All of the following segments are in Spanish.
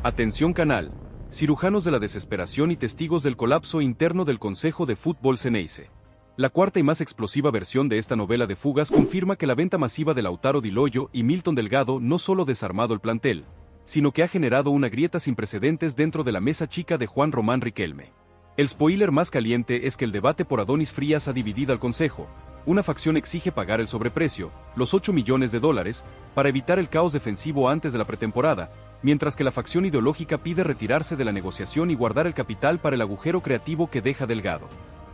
Atención canal. Cirujanos de la desesperación y testigos del colapso interno del Consejo de Fútbol Xeneize. La cuarta y más explosiva versión de esta novela de fugas confirma que la venta masiva de Lautaro Di Loio y Milton Delgado no solo desarmado el plantel, sino que ha generado una grieta sin precedentes dentro de la mesa chica de Juan Román Riquelme. El spoiler más caliente es que el debate por Adonis Frías ha dividido al Consejo. Una facción exige pagar el sobreprecio, los $8 millones, para evitar el caos defensivo antes de la pretemporada, mientras que la facción ideológica pide retirarse de la negociación y guardar el capital para el agujero creativo que deja Delgado.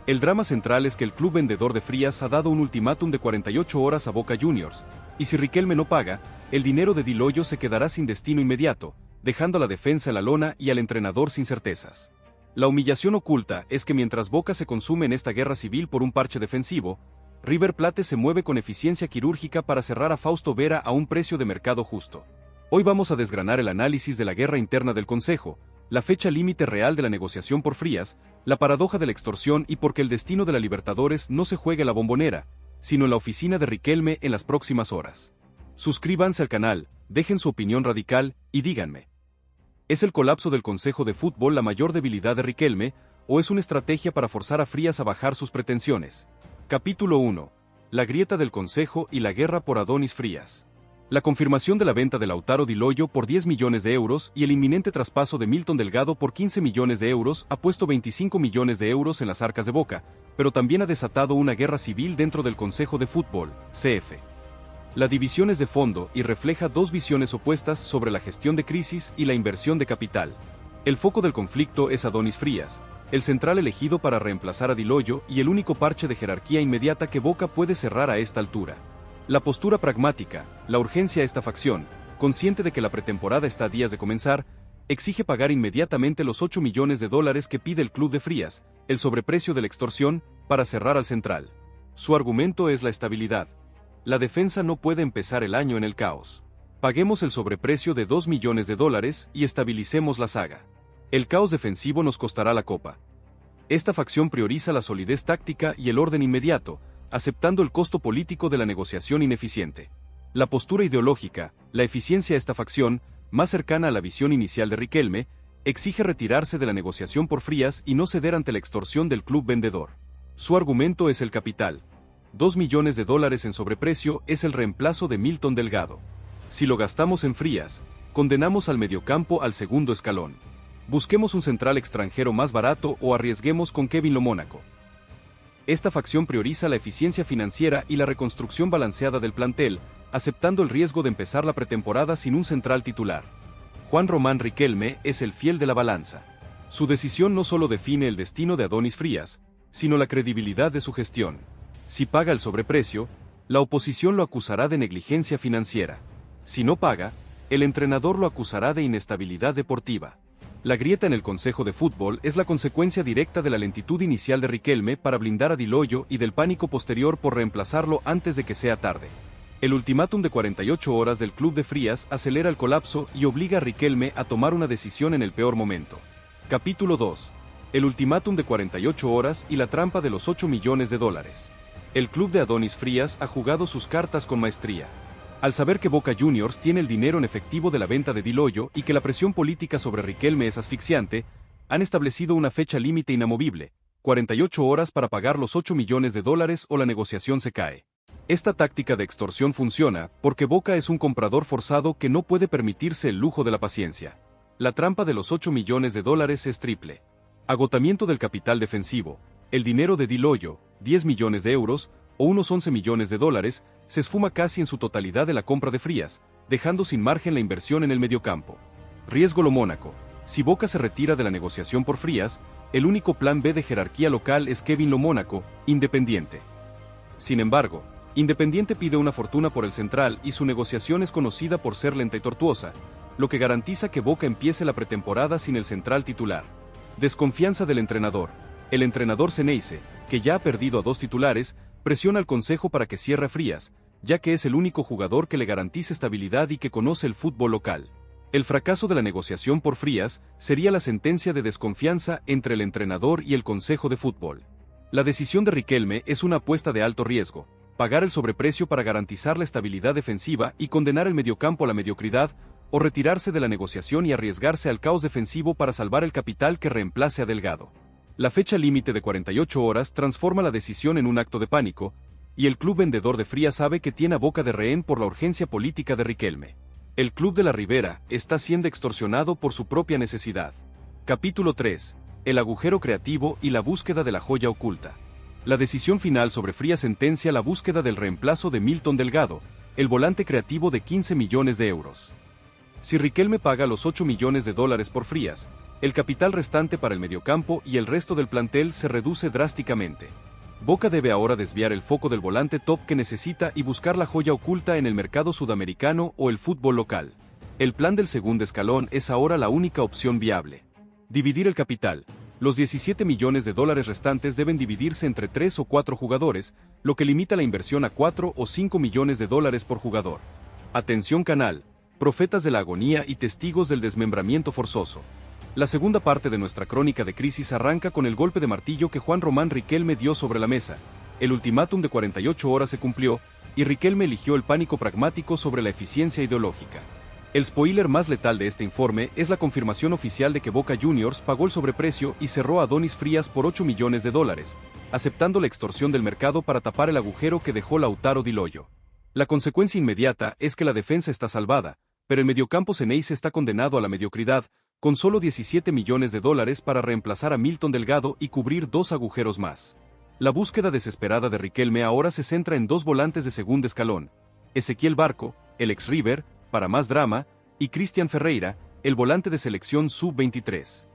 El drama central es que el club vendedor de Frías ha dado un ultimátum de 48 horas a Boca Juniors, y si Riquelme no paga, el dinero de Di Loio se quedará sin destino inmediato, dejando a la defensa en la lona y al entrenador sin certezas. La humillación oculta es que mientras Boca se consume en esta guerra civil por un parche defensivo, River Plate se mueve con eficiencia quirúrgica para cerrar a Fausto Vera a un precio de mercado justo. Hoy vamos a desgranar el análisis de la guerra interna del Consejo, la fecha límite real de la negociación por Frías, la paradoja de la extorsión y por qué el destino de la Libertadores no se juega en la Bombonera, sino en la oficina de Riquelme en las próximas horas. Suscríbanse al canal, dejen su opinión radical y díganme. ¿Es el colapso del Consejo de Fútbol la mayor debilidad de Riquelme, o es una estrategia para forzar a Frías a bajar sus pretensiones? Capítulo 1. La grieta del Consejo y la guerra por Adonis Frías. La confirmación de la venta de Lautaro Di Loio por 10 millones de euros y el inminente traspaso de Milton Delgado por 15 millones de euros ha puesto 25 millones de euros en las arcas de Boca, pero también ha desatado una guerra civil dentro del Consejo de Fútbol, CF. La división es de fondo y refleja dos visiones opuestas sobre la gestión de crisis y la inversión de capital. El foco del conflicto es Adonis Frías, el central elegido para reemplazar a Di Loio y el único parche de jerarquía inmediata que Boca puede cerrar a esta altura. La postura pragmática, la urgencia a esta facción, consciente de que la pretemporada está a días de comenzar, exige pagar inmediatamente los $8 millones que pide el club de Frías, el sobreprecio de la extorsión, para cerrar al central. Su argumento es la estabilidad. La defensa no puede empezar el año en el caos. Paguemos el sobreprecio de $2 millones y estabilicemos la saga. El caos defensivo nos costará la copa. Esta facción prioriza la solidez táctica y el orden inmediato, aceptando el costo político de la negociación ineficiente. La postura ideológica, la eficiencia de esta facción, más cercana a la visión inicial de Riquelme, exige retirarse de la negociación por Frías y no ceder ante la extorsión del club vendedor. Su argumento es el capital. $2 millones en sobreprecio es el reemplazo de Milton Delgado. Si lo gastamos en Frías, condenamos al mediocampo al segundo escalón. Busquemos un central extranjero más barato o arriesguemos con Kevin Lo Mónaco. Esta facción prioriza la eficiencia financiera y la reconstrucción balanceada del plantel, aceptando el riesgo de empezar la pretemporada sin un central titular. Juan Román Riquelme es el fiel de la balanza. Su decisión no solo define el destino de Adonis Frías, sino la credibilidad de su gestión. Si paga el sobreprecio, la oposición lo acusará de negligencia financiera. Si no paga, el entrenador lo acusará de inestabilidad deportiva. La grieta en el Consejo de Fútbol es la consecuencia directa de la lentitud inicial de Riquelme para blindar a Di Loio y del pánico posterior por reemplazarlo antes de que sea tarde. El ultimátum de 48 horas del club de Frías acelera el colapso y obliga a Riquelme a tomar una decisión en el peor momento. Capítulo 2. El ultimátum de 48 horas y la trampa de los $8 millones. El club de Adonis Frías ha jugado sus cartas con maestría. Al saber que Boca Juniors tiene el dinero en efectivo de la venta de Di Loio y que la presión política sobre Riquelme es asfixiante, han establecido una fecha límite inamovible, 48 horas para pagar los $8 millones o la negociación se cae. Esta táctica de extorsión funciona porque Boca es un comprador forzado que no puede permitirse el lujo de la paciencia. La trampa de los $8 millones es triple. Agotamiento del capital defensivo, el dinero de Di Loio, 10 millones de euros, o unos $11 millones, se esfuma casi en su totalidad de la compra de Frías, dejando sin margen la inversión en el mediocampo. Riesgo Lo Mónaco. Si Boca se retira de la negociación por Frías, el único plan B de jerarquía local es Kevin Lo Mónaco, Independiente. Sin embargo, Independiente pide una fortuna por el central y su negociación es conocida por ser lenta y tortuosa, lo que garantiza que Boca empiece la pretemporada sin el central titular. Desconfianza del entrenador. El entrenador Xeneize, que ya ha perdido a 2 titulares, presiona al Consejo para que cierre a Frías, ya que es el único jugador que le garantice estabilidad y que conoce el fútbol local. El fracaso de la negociación por Frías sería la sentencia de desconfianza entre el entrenador y el Consejo de Fútbol. La decisión de Riquelme es una apuesta de alto riesgo, pagar el sobreprecio para garantizar la estabilidad defensiva y condenar el mediocampo a la mediocridad, o retirarse de la negociación y arriesgarse al caos defensivo para salvar el capital que reemplace a Delgado. La fecha límite de 48 horas transforma la decisión en un acto de pánico, y el club vendedor de Frías sabe que tiene a boca de rehén por la urgencia política de Riquelme. El club de la Ribera está siendo extorsionado por su propia necesidad. Capítulo 3. El agujero creativo y la búsqueda de la joya oculta. La decisión final sobre Frías sentencia la búsqueda del reemplazo de Milton Delgado, el volante creativo de 15 millones de euros. Si Riquelme paga los 8 millones de dólares por Frías, el capital restante para el mediocampo y el resto del plantel se reduce drásticamente. Boca debe ahora desviar el foco del volante top que necesita y buscar la joya oculta en el mercado sudamericano o el fútbol local. El plan del segundo escalón es ahora la única opción viable. Dividir el capital. Los 17 millones de dólares restantes deben dividirse entre 3 o 4 jugadores, lo que limita la inversión a 4 o 5 millones de dólares por jugador. Atención canal, profetas de la agonía y testigos del desmembramiento forzoso. La segunda parte de nuestra crónica de crisis arranca con el golpe de martillo que Juan Román Riquelme dio sobre la mesa. El ultimátum de 48 horas se cumplió, y Riquelme eligió el pánico pragmático sobre la eficiencia ideológica. El spoiler más letal de este informe es la confirmación oficial de que Boca Juniors pagó el sobreprecio y cerró a Adonis Frías por 8 millones de dólares, aceptando la extorsión del mercado para tapar el agujero que dejó Lautaro Di Loyo. La consecuencia inmediata es que la defensa está salvada, pero el mediocampo Ceneice está condenado a la mediocridad, con solo 17 millones de dólares para reemplazar a Milton Delgado y cubrir 2 agujeros más. La búsqueda desesperada de Riquelme ahora se centra en 2 volantes de segundo escalón: Ezequiel Barco, el ex River, para más drama, y Cristian Ferreira, el volante de selección sub-23.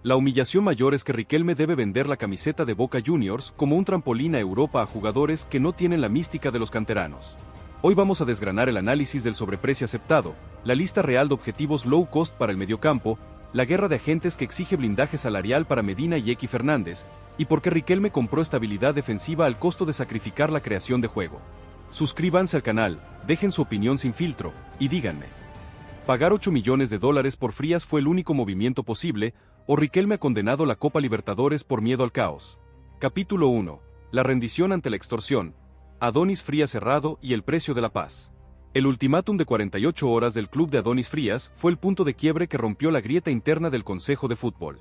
La humillación mayor es que Riquelme debe vender la camiseta de Boca Juniors como un trampolín a Europa a jugadores que no tienen la mística de los canteranos. Hoy vamos a desgranar el análisis del sobreprecio aceptado, la lista real de objetivos low cost para el mediocampo, la guerra de agentes que exige blindaje salarial para Medina y Equi Fernández, y por qué Riquelme compró estabilidad defensiva al costo de sacrificar la creación de juego. Suscríbanse al canal, dejen su opinión sin filtro, y díganme. ¿Pagar 8 millones de dólares por Frías fue el único movimiento posible, o Riquelme ha condenado la Copa Libertadores por miedo al caos? Capítulo 1. La rendición ante la extorsión. Adonis Frías cerrado y el precio de la paz. El ultimátum de 48 horas del club de Adonis Frías fue el punto de quiebre que rompió la grieta interna del Consejo de Fútbol.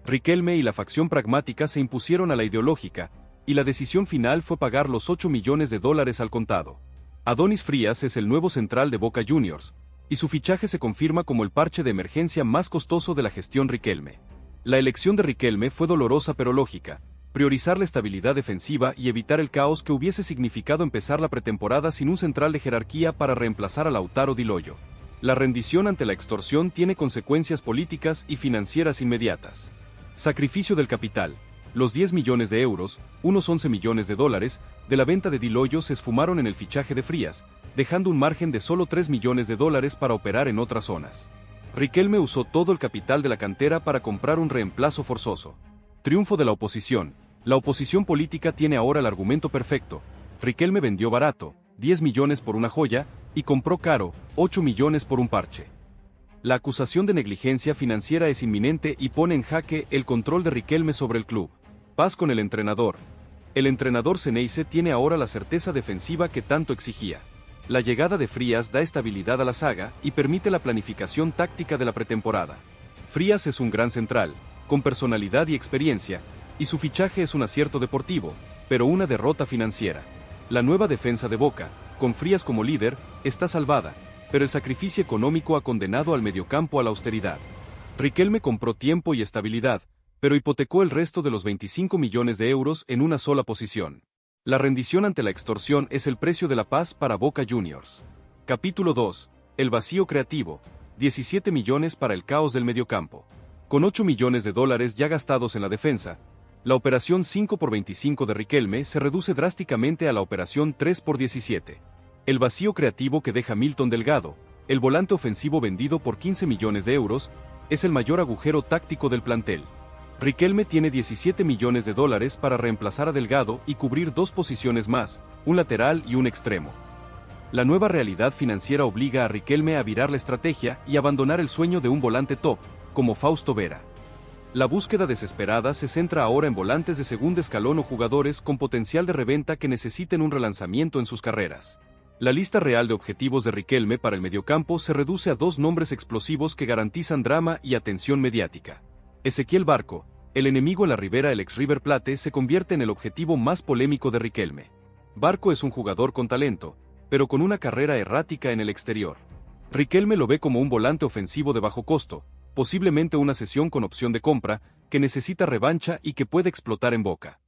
Riquelme y la facción pragmática se impusieron a la ideológica, y la decisión final fue pagar los 8 millones de dólares al contado. Adonis Frías es el nuevo central de Boca Juniors, y su fichaje se confirma como el parche de emergencia más costoso de la gestión Riquelme. La elección de Riquelme fue dolorosa pero lógica: priorizar la estabilidad defensiva y evitar el caos que hubiese significado empezar la pretemporada sin un central de jerarquía para reemplazar a Lautaro Di Loyo. La rendición ante la extorsión tiene consecuencias políticas y financieras inmediatas. Sacrificio del capital. Los 10 millones de euros, unos 11 millones de dólares, de la venta de Di Loyo se esfumaron en el fichaje de Frías, dejando un margen de solo 3 millones de dólares para operar en otras zonas. Riquelme usó todo el capital de la cantera para comprar un reemplazo forzoso. Triunfo de la oposición. La oposición política tiene ahora el argumento perfecto. Riquelme vendió barato, 10 millones por una joya, y compró caro, 8 millones por un parche. La acusación de negligencia financiera es inminente y pone en jaque el control de Riquelme sobre el club. Paz con el entrenador. El entrenador Ceneice tiene ahora la certeza defensiva que tanto exigía. La llegada de Frías da estabilidad a la saga y permite la planificación táctica de la pretemporada. Frías es un gran central, con personalidad y experiencia, y su fichaje es un acierto deportivo, pero una derrota financiera. La nueva defensa de Boca, con Frías como líder, está salvada, pero el sacrificio económico ha condenado al mediocampo a la austeridad. Riquelme compró tiempo y estabilidad, pero hipotecó el resto de los 25 millones de euros en una sola posición. La rendición ante la extorsión es el precio de la paz para Boca Juniors. Capítulo 2. El vacío creativo. 17 millones para el caos del mediocampo. Con 8 millones de dólares ya gastados en la defensa, la operación 5x25 de Riquelme se reduce drásticamente a la operación 3x17. El vacío creativo que deja Milton Delgado, el volante ofensivo vendido por 15 millones de euros, es el mayor agujero táctico del plantel. Riquelme tiene 17 millones de dólares para reemplazar a Delgado y cubrir 2 posiciones más, un lateral y un extremo. La nueva realidad financiera obliga a Riquelme a virar la estrategia y abandonar el sueño de un volante top, como Fausto Vera. La búsqueda desesperada se centra ahora en volantes de segundo escalón o jugadores con potencial de reventa que necesiten un relanzamiento en sus carreras. La lista real de objetivos de Riquelme para el mediocampo se reduce a dos nombres explosivos que garantizan drama y atención mediática. Ezequiel Barco, el enemigo en la ribera. El ex River Plate se convierte en el objetivo más polémico de Riquelme. Barco es un jugador con talento, pero con una carrera errática en el exterior. Riquelme lo ve como un volante ofensivo de bajo costo, posiblemente una cesión con opción de compra, que necesita revancha y que puede explotar en Boca.